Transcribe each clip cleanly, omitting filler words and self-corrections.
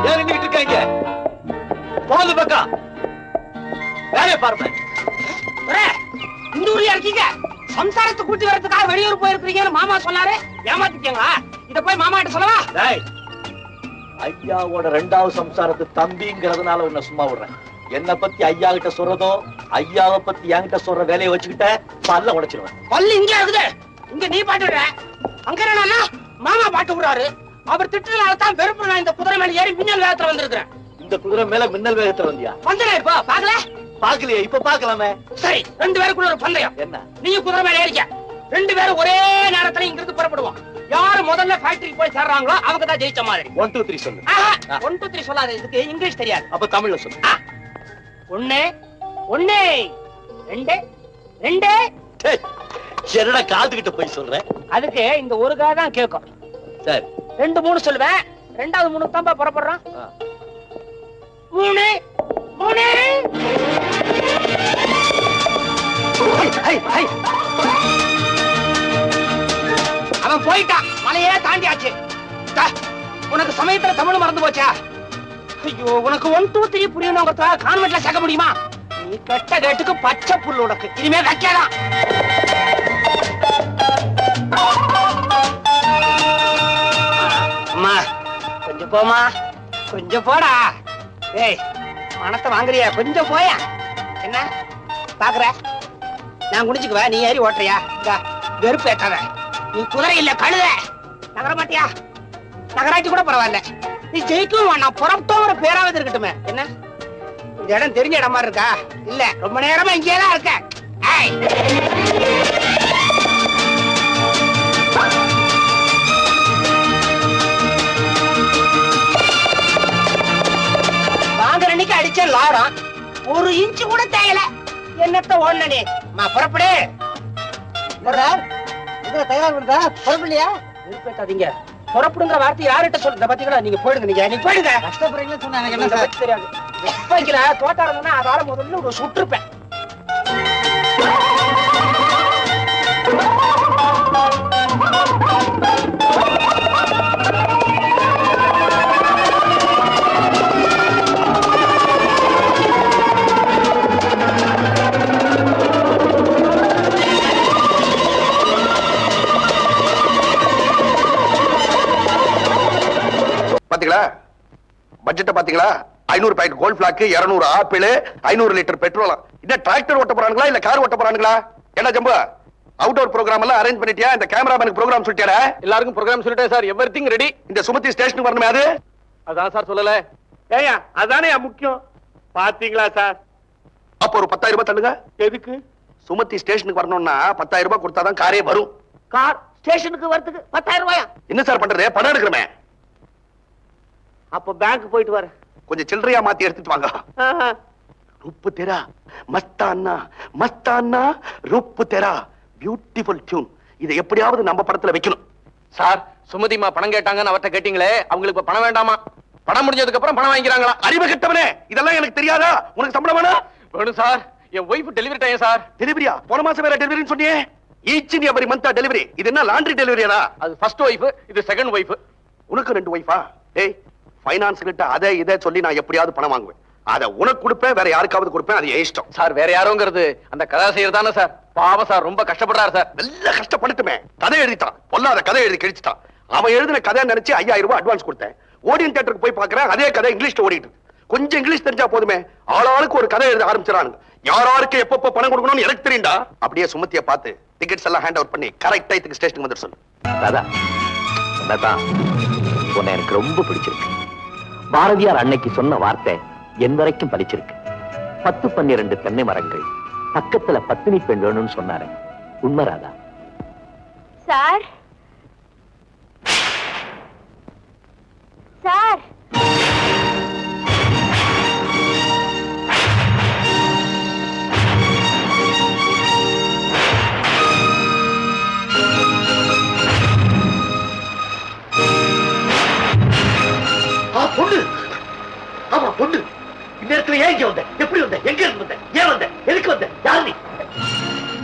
ஏன் நின்றுட்டு இருக்காங்க? போது பக்கம் வேலையை பாருங்க. இந்த ஊர்ல இருக்கீங்க, சம்சாரத்தை கூட்டி வரதுக்காக வெளியூர் போயிருக்கீங்கன்னு மாமா சொன்னாரு. ஏமாத்திட்டீங்களா? இத போய் மாமா கிட்ட சொல்லவா? ஐயாவோட ரெண்டாவது சம்சாரத்து தம்பிங்கிறதுனால உன்னை சும்மா விடுறேன். என்ன பத்தி ஐயா கிட்ட சொல்றதோ, ஐயாவை பத்தி என்கிட்ட சொல்ற வேலையை வச்சுக்கிட்ட பல்ல உடைச்சிருவேன். பல்லு இங்க இருக்குது, இங்க நீ பாட்டுற. அங்க என்னன்னா மாமா பாட்டு விடுறாரு. அவர் திட்டனால தான் வெறுப்பு நான் இந்த குதிரை மேல ஏறி மின்னல் வேகத்துல வந்திருக்கிறேன். இந்த குதிரை மேல மின்னல் வேகத்துல வந்தியா? வந்தல இப்ப பாக்கல? பாக்கலையே, இப்ப பாக்கலாமே. சரி, ரெண்டு பேருக்குள்ள ஒரு பந்தயம். என்ன? நீ குதிரை மேல ஏறிக்க, ரெண்டு பேரும் ஒரே நேரத்துல இங்க இருந்து புறப்படுவோம். யாரு முதல்ல ஃபேக்டரிக்கு போய் சேர்றாங்களோ அவங்க தான் ஜெயிச்ச மாதிரி. 1 2 3 சொல்லு. 1 2 3 சொல்லாத, இதுக்கு இங்கிலீஷ் தெரியாது. அப்ப தமிழ்ல சொல்லு. 1 1 2 2. என்னடா காதுகிட்ட போய் சொல்றேன்? அதுக்கு இந்த ஒரு கா தான் கேட்கும். சரி, 2 3 சொல்லுவேன். ரெண்டாவது 3 தான் புறப்படுறோம். 3 3. அவன் போயிட்டான், மலையே தாண்டியாச்சு. உனக்கு சமயத்துல தமிழ் மறந்து போச்சா? ஐயோ, உனக்கு 1 2 3 புரியணுங்கிறதுக்காக கான்வென்ட்ல சேர்க்க முடியுமா? நீ கெட்ட கேட்டுக்கு பச்சை புல் உனக்கு இனிமே வைக்கலாம். அம்மா கொஞ்சம் போமா, கொஞ்சம் போடா. ஏய், பணத்தை வாங்குறியா? கொஞ்சம் போயா. என்ன பாக்குற? நான் குடிச்சுக்குவேன், நீ ஏறி ஓட்டுறியா? வெறுப்பு ஏத்தாத. நீ குதிரை இல்ல கழுத. நகர மாட்டியா? நகராட்சி கூட பரவாயில்ல. நீ ஜெயிக்கும் வேணாம், புறப்பட்டோம் ஒரு பேராவது இருக்கட்டுமே. என்ன இந்த இடம் தெரிஞ்ச இடமா இருக்கா? இல்ல, ரொம்ப நேரமா இங்கேதான் இருக்க. வாங்குற அன்னைக்கு அடிச்ச லாடம் 1 இன்ச்சு கூட தேயல. என்னத்த ஓடனே புறப்படு. புறப்படலையா? விருப்பத்தாதீங்க. புறப்படுங்கிற வார்த்தை யார்கிட்ட சொல்லுங்க பாத்தீங்களா? நீங்க போயிடுங்க. நீங்க போயிடுங்க. கஷ்டப்படுறீங்கன்னு சொன்னா எனக்கு என்ன சார் தெரியாது. வைக்கல தோட்டா இருந்தா அதால முதல்ல ஒரு சுற்றுப்பேன். பாத்தீங்களா பட்ஜெட்ட? பாத்தீங்களா? 500 packet Gold Flake, 200 apple, 500 litre petrol. இந்த டிராக்டர் ஓட்ட போறாங்களா இல்ல கார் ஓட்ட போறாங்களா? என்ன ஜம்பு, அவுட்டோர் ப்ரோகிராம் எல்லாம் அரேஞ்ச் பண்ணிட்டியா? இந்த கேமராமேனுக்கு ப்ரோகிராம் சொல்லிட்டியா? எல்லாருக்கும் ப்ரோகிராம் சொல்லிட்டேன் சார். Everything ready. இந்த சுமதி ஸ்டேஷனுக்கு வரணுமே, அது அதான் சார் சொல்லல. ஏயா அதானே முக்கியம். பாத்தீங்களா சார்? அப்ப ஒரு 10,000 ரூபாய் தள்ளுங்க. எதுக்கு? சுமதி ஸ்டேஷனுக்கு வரணும்னா 10,000 ரூபாய் கொடுத்தாதான் காரே வரும். கார் ஸ்டேஷனுக்கு வரதுக்கு 10,000 ரூபாயா? என்ன சார் பண்றது? பணம் எடுக்கிறமே. அப்ப பேங்க் போயிட்டு வர. கொஞ்சம் சில்லறையா மாத்தி எடுத்துட்டு வாங்க. ரூப்பு தெரா மஸ்தானா, மஸ்தானா ரூப்பு தெரா. Beautiful tune. இதை எப்படியாவது நம்ம படத்துல வைக்கணும். சார், சுமதிமா பணம் கேட்டாங்கன்னு அவர்ட்ட கேட்டீங்களே, அவங்களுக்கு பணம் வேண்டாமா? பணம் முடிஞ்சதுக்கு அப்புறம் பணம் வாங்கிக்கிறாங்களா? அறிவு கெட்டவனே, இதெல்லாம் எனக்கு தெரியாதா? உனக்கு சம்பளம் வேணும்? வேணும் சார். என் ஒய்ஃப் டெலிவரி டைம் சார். டெலிவரியா? போன மாசம் வேற டெலிவரின்னு சொன்னியே. Each and every month delivery. இது என்ன லாண்டரி டெலிவரியா? அது ஃபர்ஸ்ட் ஒய்ஃப், இது செகண்ட் ஒய்ஃப். உனக்கு 2 ஒய்ஃபா? ஏய், ஃபைனான்ஸ் கிட்ட அதை இதை சொல்லி நான் எப்படியாவது பணம் வாங்குவேன். அதை உனக்கு கொடுப்பேன், வேற யாருக்காவது கொடுப்பேன். அது இஷ்டம் சார். வேற யாரோங்கிறது அந்த கதாசிரியர் தானே சார். பாவம் சார், ரொம்ப கஷ்டப்படுறாரு சார். நல்ல கஷ்டப்பட்டுமே. கதை எழுதிட்டான், பொல்லாத கதை எழுதி கிழிச்சிட்டான். அவன் எழுதின கதை நினைச்சு 5000 ரூபாய் அட்வான்ஸ் கொடுத்தேன். ஓடியன் தியேட்டருக்கு போய் பார்க்கறேன், அதே கதை இங்கிலீஷ்ல ஓடிட்டு. கொஞ்சம் இங்கிலீஷ் தெரிஞ்சா போதுமே, ஆளாளுக்கு ஒரு கதை எழுத ஆரம்பிச்சிடறானுங்க. யாராருக்கு எப்பப்ப பணம் கொடுக்கணும்னு எனக்கு தெரியும்டா. அப்படியே சுமத்திய பார்த்து டிக்கெட்ஸ் எல்லாம் ஹேண்ட் அவுட் பண்ணி கரெக்ட் டைத்துக்கு ஸ்டேஷனுக்கு வந்துட்டு சொல்லு. தாதா, உன்னை எனக்கு ரொம்ப பிடிச்சிருக்கு. பாரதியார் அன்னைக்கு சொன்ன வார்த்தை என் வரைக்கும் பலிச்சிருக்கு. 10 12 தென்னை மரங்கள், பக்கத்துல பத்தினி பெண் வேணும்னு சொன்னாரு. உண்மை ராதா? சார் சார், பொண்ணு. ஆமா பொண்ணு. இந்நேரத்துல ஏன் இங்க வந்த? எப்படி வந்த? எங்க இருந்து வந்த? ஏன் வந்த? எதுக்கு வந்த? யார் நீ?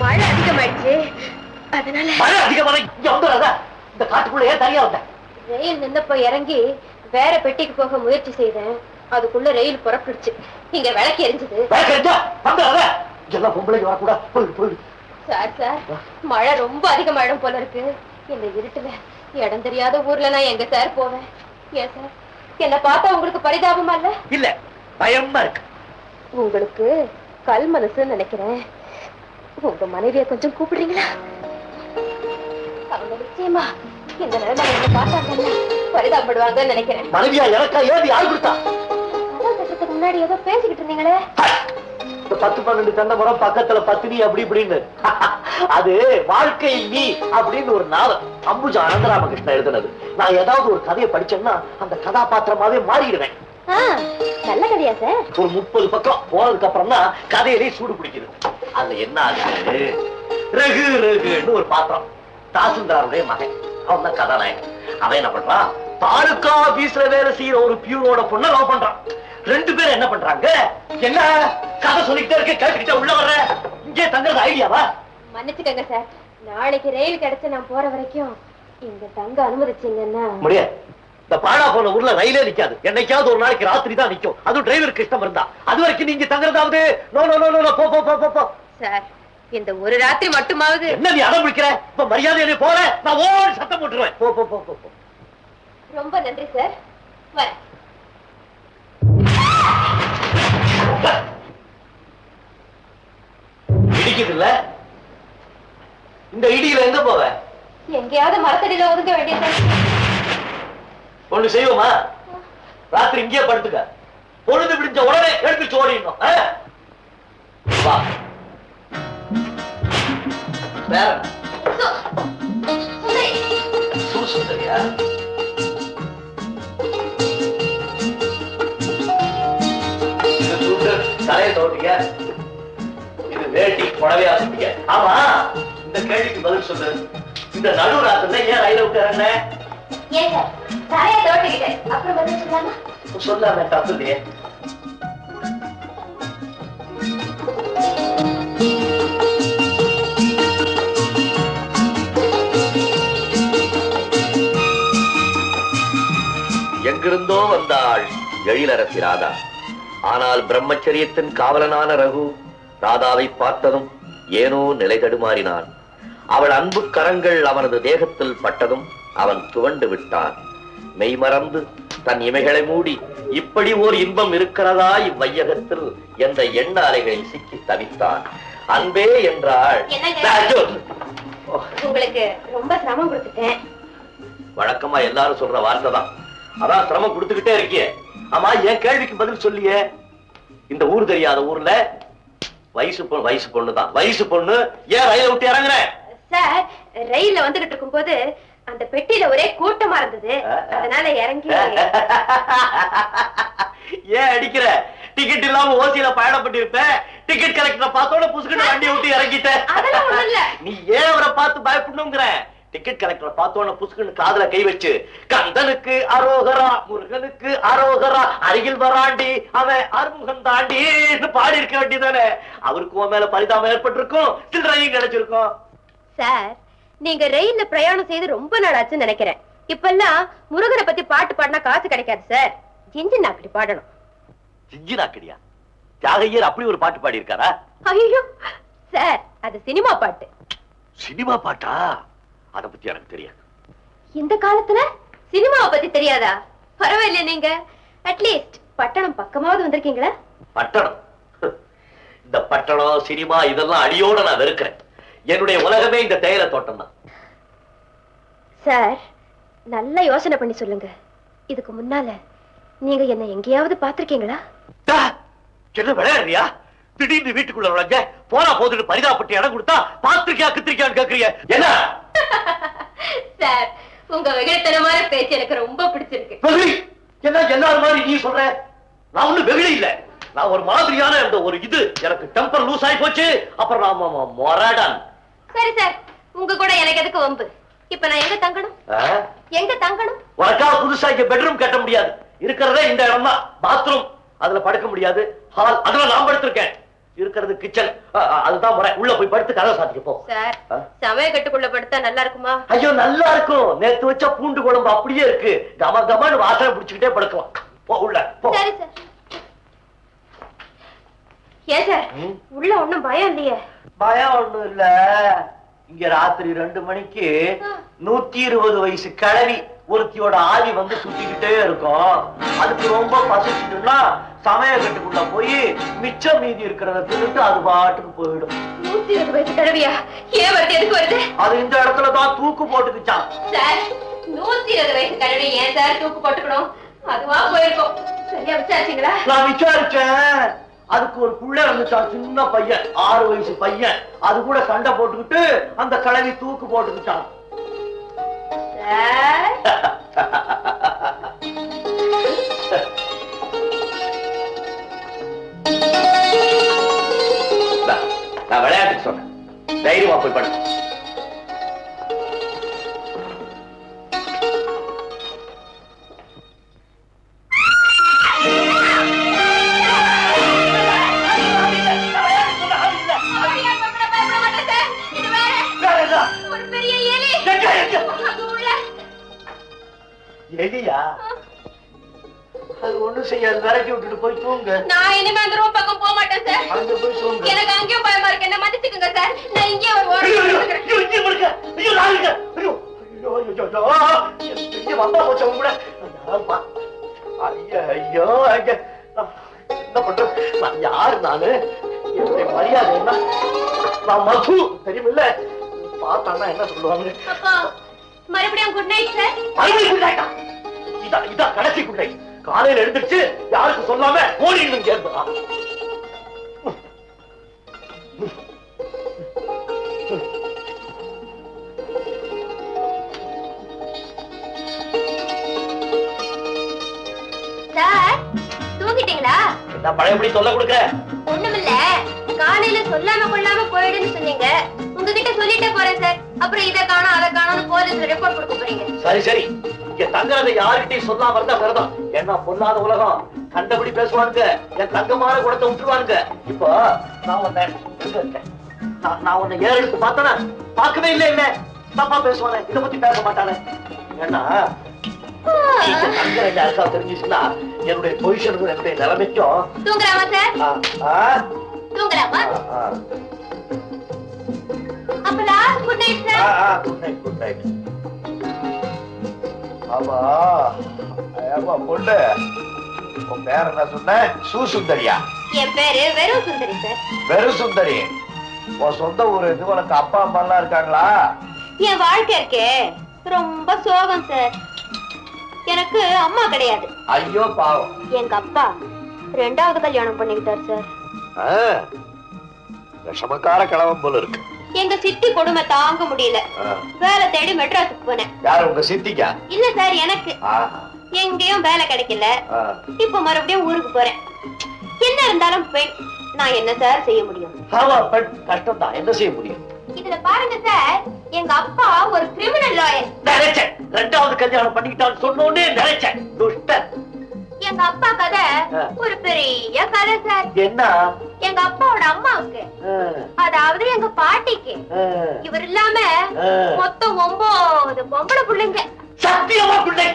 மழை அதிகமாயிடுச்சு, அதனால. மழை அதிகமான இங்க வந்துடாதா? இந்த காட்டுக்குள்ள ஏன் தனியா வந்த? ரயில் நின்னப்ப இறங்கி வேற பெட்டிக்கு போக முயற்சி செய்தேன். அதுக்குள்ள ரயில் புறப்பட்டுச்சு. இங்க விளக்கு எரிஞ்சது. எல்லாம் பொம்பளைக்கு வரக்கூடாது. போயிடு போயிடு. சார் மழை ரொம்ப அதிகமாயிடும் போல இருக்கு. இந்த இருட்டுல இடம் தெரியாத ஊர்ல நான் எங்க சார் போவேன்? ஏன் சார் என்ன பார்த்தா உங்களுக்கு பரிதாபமா இல்ல? இல்ல, பயமா இருக்கு. உங்களுக்கு கல் மனசுன்னு நினைக்கிறேன். உங்க மனைவிய கொஞ்சம் கூப்பிடுறீங்களா? அவங்க நிச்சயமா இந்த நிலைமை என்ன பார்த்தாங்கன்னு பரிதாபப்படுவாங்கன்னு நினைக்கிறேன். மனைவியா எனக்கா? ஏது யாரு கொடுத்தா? கட்டத்துக்கு முன்னாடி ஏதோ பேசிக்கிட்டு இருந்தீங்களே. 10-12 தென்னை மரம் பக்கத்துல பத்தினி அப்படி இப்படின்னு. அது வாழ்க்கையில் நீ அப்படின்னு ஒரு நாவல் அம்புஜா அனந்தராமகிருஷ்ணன் எழுதுனது. நான் ஏதாவது ஒரு கதையை படிச்சேன்னா அந்த கதாபாத்திரமாவே மாறிடுவேன். நல்ல கதையா சார்? ஒரு 30 பக்கம் போனதுக்கு அப்புறம் தான் கதையிலே சூடு பிடிக்குது. அதுல என்ன ஆகுது? ரகு ரகுன்னு ஒரு பாத்திரம், தாசில்தாருடைய மகன். அவன் தான் கதாநாயகன். அவன் என்ன பண்றான்? தாலுகா ஆபீஸ்ல வேலை செய்யற ஒரு பியூனோட பொண்ணை லவ் பண்றான். 2 பேரும் என்ன பண்றாங்க? என்ன கதை சொல்லிக்கிட்டே இருக்க, கேட்டுக்கிட்ட உள்ள வர்ற? இங்கே தங்குறது ஐடியாவா? மன்னிச்சுக்கங்க சார். நாளைக்கு ரயில் கிடைச்சு நான் போற வரைக்கும் இங்க தங்க அனுமதிச்சீங்கன்னா முடியாது. இந்த பாழா போன ஊர்ல ரயிலே நிக்காது. என்னைக்காவது ஒரு நாளைக்கு ராத்திரி தான் நிக்கும். அதுவும் டிரைவருக்கு இஷ்டம் இருந்தா. அது வரைக்கும் நீங்க தங்குறதாவது நோ நோ நோ நோ போ போ போ போ. சார் இந்த ஒரு ராத்திரி மட்டுமாவது. என்ன நீ அடம் பிடிக்கிற? இப்ப மரியாதை போற, நான் ஓடி சத்தம் போட்டுருவேன். போ போ போ போ. ரொம்ப நன்றி சார். வரேன். இடிக்குது இல்ல? இந்த இடியில எங்க போவ? எங்கேயாவது மரத்தடியில ஒதுங்க வேண்டியது. ஒண்ணு செய்வோமா? ராத்திரி இங்கேயே படுத்துக்க. பொழுது விடிஞ்ச உடனே எடுத்துச்சு ஓடிடணும். வா. வேற சுந்தரியா? இது சுண்டு தலையை தோட்டிக்க. இது வேட்டி புடவையா சுட்டிக்க. ஆமா, இந்த கேள்விக்கு பதில் சொல்லு. இந்த நடு ராத்திரில ஏன் ரயில விட்டு இறங்க? ஏன் சார் தலையை தோட்டிக்கிட்டேன், அப்புறம் பதில் சொல்லாமா? சொல்லாம தப்பு இல்லையே. எங்கிருந்தோ வந்தாள் எழிலரசி ராதா. ஆனால் பிரம்மச்சரியத்தின் காவலனான ரகு ராதாவை பார்த்ததும் ஏனோ நிலை தடுமாறினான். அவள் அன்பு கரங்கள் அவனது தேகத்தில் பட்டதும் அவன் துவண்டு விட்டான். மெய்மறந்து தன் இமைகளை மூடி இப்படி ஓர் இன்பம் இருக்கிறதா இவ்வையகத்தில் என்ற எண்ண அலைகளில் சிக்கி தவித்தான். அன்பே என்றாள். உங்களுக்கு ரொம்ப சிரமம் கொடுத்துட்டேன். வழக்கமா எல்லாரும் சொல்ற வார்த்தை தான். அதான் சிரமம் கொடுத்துக்கிட்டே இருக்கியே. ஆமா, என் கேள்விக்கு பதில் சொல்லியே. இந்த ஊர் தெரியாத ஊர்ல வயசு பொண்ணுதான். வயசு பொண்ணு ஏன் ரயில விட்டு இறங்குற? சார் ரயில்ல வந்துகிட்டு இருக்கும் போது அந்த பெட்டியில ஒரே கூட்டமா இருந்தது. அதனால இறங்கி. ஏன் அடிக்கிற? டிக்கெட் இல்லாம ஓசியில பயணப்பட்டிருப்ப. டிக்கெட் கலெக்டரை பார்த்தோட புசுக்கிட்டு வண்டி விட்டு இறங்கிட்ட. அதெல்லாம் ஒண்ணும் இல்ல. நீ ஏன் அவரை பார்த்து பயப்படணுங்கிற? டிக்கெட் கலெக்டரை பார்த்தோன்னு புசுக்குன்னு காதுல கை வச்சு கந்தனுக்கு அரோகரா, முருகனுக்கு அரோகரா, அருகில் வராண்டி அவன் அறுமுகம் தாண்டின்னு பாடி இருக்க வேண்டியதானே. அவருக்கு உன் மேல பரிதாபம் ஏற்பட்டிருக்கும், சில்லறையும் கிடைச்சிருக்கும். சார் நீங்க ரயில்ல பிரயாணம் செய்து ரொம்ப நாள் ஆச்சுன்னு நினைக்கிறேன். இப்பெல்லாம் முருகனை பத்தி பாட்டு பாடினா காசு கிடைக்காது சார். ஜிஞ்சி நாக்கடி பாடணும். ஜிஞ்சி நாக்கடியா? தியாகையர் அப்படி ஒரு பாட்டு பாடி இருக்காரா? ஐயோ சார், அது சினிமா பாட்டு. சினிமா பாட்டா? அத பத்தி எனக்கு தெரியாது. இந்த காலத்துல சினிமாவை பத்தி தெரியாதா? பரவாயில்ல, நீங்க அட்லீஸ்ட் பட்டணம் பக்கமாவது வந்திருக்கீங்களா? பட்டணம்? இந்த பட்டணம் சினிமா இதெல்லாம் அடியோட நான் வெறுக்கிறேன். என்னுடைய உலகமே இந்த தேயிலை தோட்டம் தான். சார் நல்ல யோசனை பண்ணி சொல்லுங்க. இதுக்கு முன்னால நீங்க என்ன எங்கேயாவது பாத்திருக்கீங்களா? என்ன விளையாடுறியா? திடீர்னு வீட்டுக்குள்ள நுழைஞ்ச போனா போதுன்னு பரிதாபப்பட்டு இடம் கொடுத்தா பாத்திருக்கியா கித்திரிக்கான்னு கேக்குறீங்க. என்ன சார் உங்க வெகுளித்தனமான பேச்சு எனக்கு ரொம்ப பிடிச்சிருக்கு. வெகுளி? என்ன எல்லாரும் மாதிரி நீ சொல்ற? நான் ஒண்ணு வெகுளி இல்ல. நான் ஒரு மாதிரியான இந்த ஒரு இது எனக்கு டெம்பர் லூஸ் ஆகி போச்சு. அப்புறம் நான் மொராடான். சரி சார், உங்க கூட எனக்கு எதுக்கு வம்பு? இப்ப நான் எங்க தங்கணும்? எங்க தங்கணும்? உனக்காக புதுசா இங்க பெட்ரூம் கட்ட முடியாது. இருக்கிறதே இந்த இடம் தான். பாத்ரூம் அதுல படுக்க முடியாது. ஹால் அதுல நான் படுத்திருக்கேன். இருக்கிறது கிச்சன். அதுதான் முறை. உள்ள போய் படுத்து கதவை சாத்திக்க போ. சார் சமய கட்டுக்குள்ள படுத்தா நல்லா இருக்குமா? ஐயோ நல்லா இருக்கும். நேத்து வச்ச பூண்டு குழம்பு அப்படியே இருக்கு. கம கமன்னு வாசனை பிடிச்சுக்கிட்டே படுக்கலாம். போ உள்ள போ. சரி சார். ஏன் சார் உள்ள ஒண்ணும் பயம் இல்லையே? பயம் ஒண்ணும் இல்ல. இங்க ராத்திரி 2 மணிக்கு 120 வயசு கிழவி ஒருத்தியோட ஆவி வந்து சுத்திக்கிட்டே இருக்கும். அதுக்கு ரொம்ப பசிச்சுட்டுன்னா சமய கட்டுக்குள்ள போய் மிச்சம் மீதி இருக்கிறத தின்னுட்டு அது பாட்டுக்கு போயிடும். 120 வயசு கிழவியா? ஏன் வருது? எதுக்கு வருது? அது இந்த இடத்துலதான் தூக்கு போட்டுக்குச்சான். சார் 120 வயசு கிழவி ஏன் சார் தூக்கு போட்டுக்கணும்? அதுவா போயிருக்கும். சரியா விசாரிச்சீங்களா? நான் விசாரிச்சேன். அதுக்கு ஒரு புள்ள இருந்துச்சான், சின்ன பையன், 6 வயசு பையன். அது கூட சண்டை போட்டுக்கிட்டு அந்த கிழவி தூக்கு போட்டுக்கிச்சான். நான் விளையாட்டுக்கு சொன்னேன். தைரியமா போய் பண்ண. எலியா? அது ஒண்ணும் செய்யாது. விரட்டி விட்டுட்டு போய் தூங்க. நான் இனிமே அந்த ரூம் பக்கம் போக மாட்டேன் சார். அங்க போய் தூங்க. எனக்கு அங்கேயும் பயமா இருக்கு. என்ன மன்னிச்சுக்கோங்க சார். நான் இங்கே ஒரு ஓரம் ஐயோ வந்தா போச்சு கூட. ஐயோ என்ன பண்ற? நான் யாரு? நானு என்னுடைய மரியாதை என்ன? நான் மது தெரியுமில்ல. பார்த்தான்னா என்ன சொல்லுவாங்க? அப்பா மறுபடியும் குட் நைட் சார். மறுபடியும் குட் நைட்டா? இதான் கடைசி குட் நைட். காலையில எழுந்திருச்சு யாருக்கு சொல்லாம ஓடிடணும் சேர்ந்தா. சார் தூங்கிட்டீங்களா? நான் பழையபடி சொல்ல கொடுக்க. ஒண்ணுமில்ல, காலையில சொல்லாம கொள்ளாம போயிடுன்னு சொன்னீங்க. உங்ககிட்ட சொல்லிட்டே போறேன் சார். அப்புறம் இதை காணோம் அதை காணோம்னு போலீஸ்ல ரிப்போர்ட் கொடுக்க போறீங்க. சரி சரி. இங்க தங்குறதை யாருக்கிட்டையும் சொல்லாம இருந்தா விரதம். ஏன்னா பொல்லாத உலகம். கண்டபடி பேசுவானுங்க. என் தங்கமான குடத்தை விட்டுருவானுங்க. இப்போ நான் உன்னை எங்க இருக்கேன்? நான் உன்னை ஏற எடுத்து பார்த்தனா? பார்க்கவே இல்லை. என்ன தப்பா பேசுவானே, இதை பத்தி பேச மாட்டானே. ஏன்னா தங்குற யாருக்கா தெரிஞ்சுச்சுன்னா என்னுடைய பொசிஷனுக்கும் என்னுடைய நிலைமைக்கும். தூங்குறாமா சார்? தூங்குறாமா? அப்ப last good night sir. Good night good night. ஆமா ஆமா பொண்ணு, உன் பேர் என்ன சொன்ன? சுந்தரியா? என் பேரு வெறும் சுந்தரி சார். வெறும் சுந்தரி. உன் சொந்த ஊர் இது? உனக்கு அப்பா அம்மா எல்லாம் இருக்காங்களா? என் வாழ்க்கை இருக்கே ரொம்ப சோகம் சார். எனக்கு அம்மா கிடையாது. ஐயோ பாவம். எங்க அப்பா 2வது கல்யாணம் பண்ணிக்கிட்டார் சார். விஷமக்கார கிழவன் போல இருக்கு. எங்க சித்தி கொடுமை தாங்க முடியல. வேலை தேடி மெட்ராஸுக்கு போனேன். யாரு? உங்க சித்திக்கா? இல்ல சார், எனக்கு. எங்கேயும் வேலை கிடைக்கல. இப்ப மறுபடியும் ஊருக்கு போறேன். என்ன இருந்தாலும் பெண், நான் என்ன சார் செய்ய முடியும்? ஆமா பெண் கஷ்டம் தான். என்ன செய்ய முடியும்? இதுல பாருங்க சார், எங்க அப்பா ஒரு கிரிமினல் லாயர். நினைச்சேன் 2வது கல்யாணம் பண்ணிக்கிட்டான்னு சொன்னோன்னே நினைச்சேன். துஷ்டன். எங்க அப்பா கதை ஒரு பெரிய கதை சார். என்ன? எங்க அப்பாவோட அம்மாவுக்கு, அதாவது எங்க பாட்டிக்கு, இவர் இல்லாம மொத்தம் 9 பொம்பளை பிள்ளைங்க. சத்தியமா பிள்ளை